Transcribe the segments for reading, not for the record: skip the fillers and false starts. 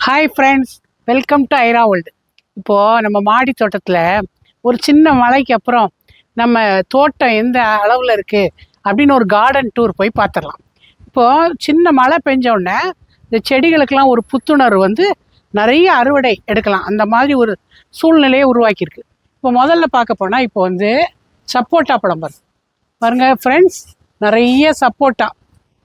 Hi friends, welcome to Airaa world. இப்போது நம்ம மாடி தோட்டத்தில் ஒரு சின்ன மலைக்கு அப்புறம் நம்ம தோட்டம் எந்த அளவில் இருக்குது அப்படின்னு ஒரு கார்டன் டூர் போய் பார்த்துடலாம். இப்போது சின்ன மழை பெஞ்சோடனே இந்த செடிகளுக்கெல்லாம் ஒரு புத்துணர்வு வந்து நிறைய அறுவடை எடுக்கலாம். அந்த மாதிரி ஒரு சூழ்நிலையை உருவாக்கியிருக்கு. இப்போ முதல்ல பார்க்க போனால் இப்போ வந்து சப்போட்டா பழம் பாருங்கள் ஃப்ரெண்ட்ஸ், நிறைய சப்போட்டா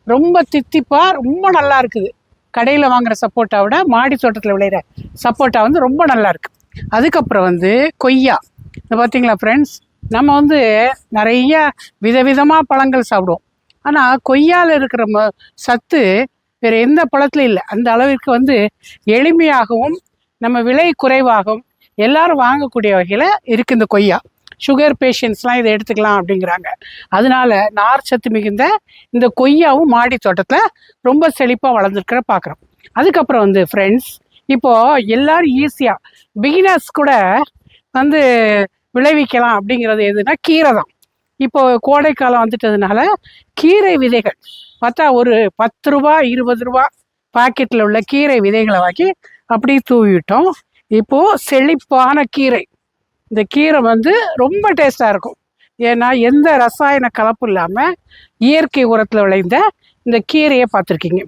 ரொம்ப தித்திப்பாக ரொம்ப நல்லா இருக்குது. கடையில் வாங்குகிற சப்போட்டா விட மாடி தோட்டத்தில் விளையிற சப்போட்டா வந்து ரொம்ப நல்லா இருக்குது. அதுக்கப்புறம் வந்து கொய்யா. இந்த பார்த்தீங்களா ஃப்ரெண்ட்ஸ், நம்ம வந்து நிறைய விதவிதமாக பழங்கள் சாப்பிடுவோம். ஆனால் கொய்யாவில் இருக்கிற சத்து வேறு எந்த பழத்துலையும் இல்லை. அந்த அளவிற்கு வந்து எளிமையாகவும் நம்ம விலை குறைவாகவும் எல்லோரும் வாங்கக்கூடிய வகையில் இருக்குது இந்த கொய்யா. சுகர் பேஷண்ட்ஸ்லாம் இதை எடுத்துக்கலாம் அப்படிங்கிறாங்க. அதனால நார் சத்து மிகுந்த இந்த கொய்யாவும் மாடி தோட்டத்தில் ரொம்ப செழிப்பாக வளர்ந்துருக்கிற பார்க்குறோம். அதுக்கப்புறம் வந்து ஃப்ரெண்ட்ஸ், இப்போது எல்லோரும் ஈஸியாக பிகினர்ஸ் கூட வந்து விளைவிக்கலாம் அப்படிங்கிறது எதுனா கீரை தான். இப்போது கோடைக்காலம் வந்துட்டதுனால கீரை விதைகள் பார்த்தா ஒரு 10 ரூபா 20 ரூபா பாக்கெட்டில் உள்ள கீரை விதைகளை வாங்கி அப்படியே தூவிட்டோம். இப்போது செழிப்பான கீரை, இந்த கீரை வந்து ரொம்ப டேஸ்ட்டாக இருக்கும். ஏன்னா எந்த ரசாயன கலப்பு இல்லாமல் இயற்கை உரத்தில் விளைந்த இந்த கீரையை பார்த்துருக்கீங்க.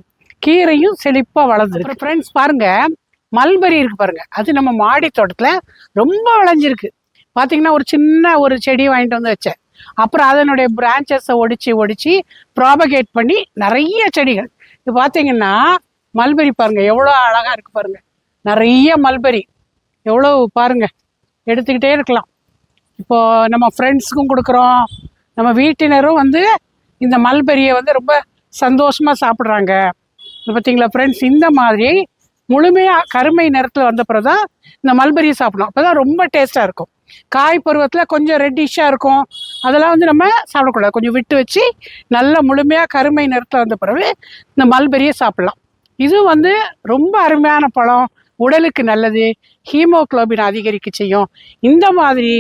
கீரையும் செழிப்பாக வளர்ந்துருக்கு. ஃப்ரெண்ட்ஸ் பாருங்கள், மல்பெரி இருக்குது பாருங்கள், அது நம்ம மாடி தோட்டத்தில் ரொம்ப விளைஞ்சிருக்கு. பார்த்திங்கன்னா ஒரு சின்ன ஒரு செடி வாங்கிட்டு வந்து வச்சேன். அப்புறம் அதனுடைய பிரான்ச்சஸை ஒடிச்சு ப்ராபகேட் பண்ணி நிறைய செடிகள். இது பார்த்திங்கன்னா மல்பெரி பாருங்கள் எவ்வளோ அழகாக இருக்குது பாருங்கள். நிறைய மல்பெரி எவ்வளோ பாருங்கள், எடுத்துக்கிட்டே இருக்கலாம். இப்போது நம்ம ஃப்ரெண்ட்ஸுக்கும் கொடுக்குறோம், நம்ம வீட்டினரும் வந்து இந்த மல்பெரியை வந்து ரொம்ப சந்தோஷமாக சாப்பிட்றாங்க. பார்த்தீங்களா ஃப்ரெண்ட்ஸ், இந்த மாதிரி முழுமையாக கருமை நிறத்தில் வந்த பிறகு தான் இந்த மல்பெரியை சாப்பிடணும். அப்போ தான் ரொம்ப டேஸ்ட்டாக இருக்கும். காய் பருவத்தில் கொஞ்சம் ரெட்டிஷாக இருக்கும், அதெல்லாம் வந்து நம்ம சாப்பிடக்கூடாது. கொஞ்சம் விட்டு வச்சு நல்லா முழுமையாக கருமை நிறத்தில் வந்த பிறகு இந்த மல்பெரியை சாப்பிட்லாம். இது வந்து ரொம்ப அருமையான பழம், உடலுக்கு நல்லது, ஹீமோக்ளோபின் அதிகரிக்க செய்யும். இந்த மாதிரி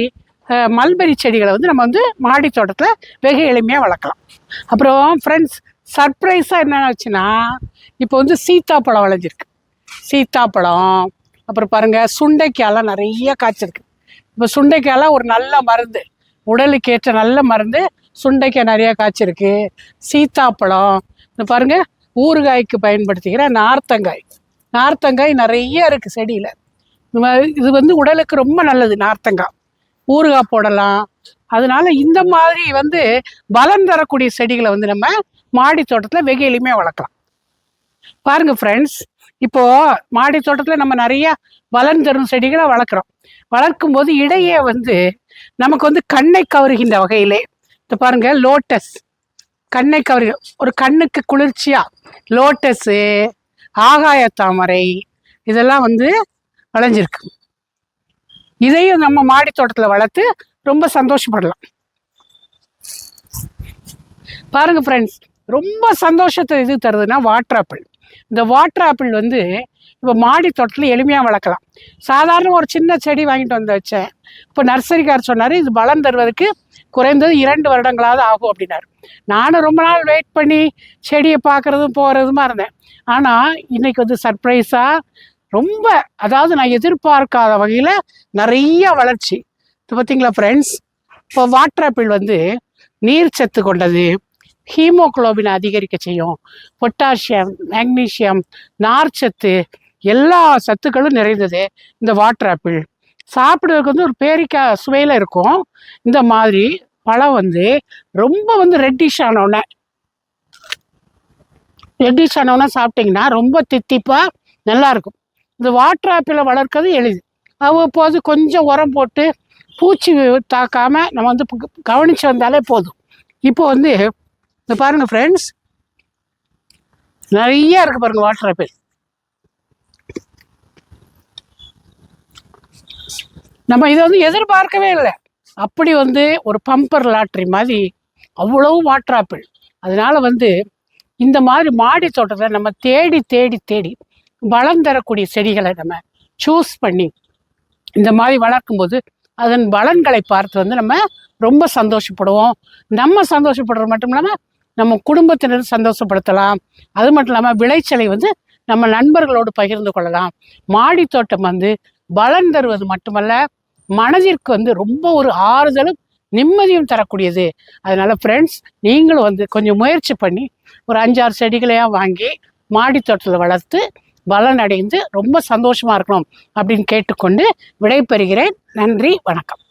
மல்பெரி செடிகளை வந்து நம்ம வந்து மாடி தோட்டத்தில் வெகு எளிமையாக வளர்க்கலாம். அப்புறம் ஃப்ரெண்ட்ஸ், சர்ப்ரைஸாக என்ன ஆச்சுன்னா, இப்போ வந்து சீத்தாப்பழம் விளைஞ்சிருக்கு. சீத்தாப்பழம், அப்புறம் பாருங்கள் சுண்டைக்காயெல்லாம் நிறைய காய்ச்சிருக்கு. இப்போ சுண்டைக்காயெல்லாம் ஒரு நல்ல மருந்து, உடலுக்கு ஏற்ற நல்ல மருந்து. சுண்டைக்காய் நிறையா காய்ச்சிருக்கு. சீத்தாப்பழம், இந்த பாருங்கள் ஊறுகாய்க்கு பயன்படுத்திக்கிற நார்த்தங்காய் நிறைய இருக்குது செடியில். இது வந்து உடலுக்கு ரொம்ப நல்லது. நார்த்தங்காய் ஊறுகாய் போடலாம். அதனால இந்த மாதிரி வந்து பலன் தரக்கூடிய செடிகளை வந்து நம்ம மாடி தோட்டத்தில் வெகு எளிமையாக வளர்க்கலாம். பாருங்கள் ஃப்ரெண்ட்ஸ், இப்போது மாடி தோட்டத்தில் நம்ம நிறைய பலன் தரும் செடிகளை வளர்க்கும் போது இடையே வந்து நமக்கு வந்து கண்ணை கவருகின்ற வகையிலே இப்போ பாருங்கள் லோட்டஸ், கண்ணை கவரு ஒரு கண்ணுக்கு குளிர்ச்சியாக லோட்டஸு, ஆகாய தாமரை இதெல்லாம் வந்து விளைஞ்சிருக்கு. இதையும் நம்ம மாடி தோட்டத்தில் வளர்த்து ரொம்ப சந்தோஷப்படலாம். பாருங்க ஃப்ரெண்ட்ஸ், ரொம்ப சந்தோஷத்தை இது தருதுன்னா வாட்டர் ஆப்பிள். இந்த வாட்டர் ஆப்பிள் வந்து இப்போ மாடி தோட்டத்தில் எளிமையாக வளர்க்கலாம். சாதாரண ஒரு சின்ன செடி வாங்கிட்டு வந்து வச்சேன். இப்போ நர்சரிக்கார் சொன்னார், இது பலன் தருவதற்கு குறைந்தது 2 வருடங்களாவது ஆகும் அப்படின்னாரு. நானும் ரொம்ப நாள் வெயிட் பண்ணி செடியை பார்க்குறதும் போகிறதுமா இருந்தேன். ஆனால் இன்றைக்கி வந்து சர்ப்ரைஸாக ரொம்ப, அதாவது நான் எதிர்பார்க்காத வகையில் நிறைய வளர்ச்சி. இப்போ பார்த்தீங்களா ஃப்ரெண்ட்ஸ், இப்போ வாட்டர் ஆப்பிள் வந்து நீர் சத்து கொண்டது, ஹீமோக்ளோபின் அதிகரிக்க செய்யும், பொட்டாசியம், மேக்னீசியம், நார்ச்சத்து எல்லா சத்துக்களும் நிறைந்தது இந்த வாட்டர் ஆப்பிள். சாப்பிடுறதுக்கு வந்து ஒரு பேரிக்காய் சுவையில் இருக்கும். இந்த மாதிரி பழம் வந்து ரொம்ப வந்து ரெட்டிஷ் ஆனவுடனே சாப்பிட்டிங்கன்னா ரொம்ப தித்திப்பாக நல்லாயிருக்கும். இந்த வாட்டர் ஆப்பிளை வளர்க்கறது எளிது. அவ்வப்போது கொஞ்சம் உரம் போட்டு பூச்சி தாக்காமல் நம்ம வந்து கவனித்து வந்தாலே போதும். இப்போ வந்து இந்த பாருங்கள் ஃப்ரெண்ட்ஸ், நிறைய இருக்குது பாருங்கள் வாட்டர் ஆப்பிள். நம்ம இதை வந்து எதிர்பார்க்கவே இல்லை. அப்படி வந்து ஒரு பம்பர் லாட்ரி மாதிரி அவ்வளவு வாட்டர் ஆப்பிள். அதனால் வந்து இந்த மாதிரி மாடி தோட்டத்தில் நம்ம தேடி தேடி தேடி பலம் தரக்கூடிய செடிகளை நம்ம சூஸ் பண்ணி இந்த மாதிரி வளர்க்கும்போது அதன் பலன்களை பார்த்து வந்து நம்ம ரொம்ப சந்தோஷப்படுவோம். நம்ம சந்தோஷப்படுறது மட்டும் இல்லாமல் நம்ம குடும்பத்தினர் சந்தோஷப்படுத்தலாம். அது மட்டும் இல்லாமல் விளைச்சலை வந்து நம்ம நண்பர்களோடு பகிர்ந்து கொள்ளலாம். மாடி தோட்டம் வந்து பலன் தருவது மட்டுமல்ல, மனதிற்கு வந்து ரொம்ப ஒரு ஆறுதலும் நிம்மதியும் தரக்கூடியது. அதனால ஃப்ரெண்ட்ஸ், நீங்களும் வந்து கொஞ்சம் முயற்சி பண்ணி ஒரு 5-6 செடிகளையாக வாங்கி மாடி தோட்டத்தில் வளர்த்து பலன் அடைந்து ரொம்ப சந்தோஷமா இருக்கணும் அப்படின்னு கேட்டுக்கொண்டு விடைபெறுகிறேன். நன்றி, வணக்கம்.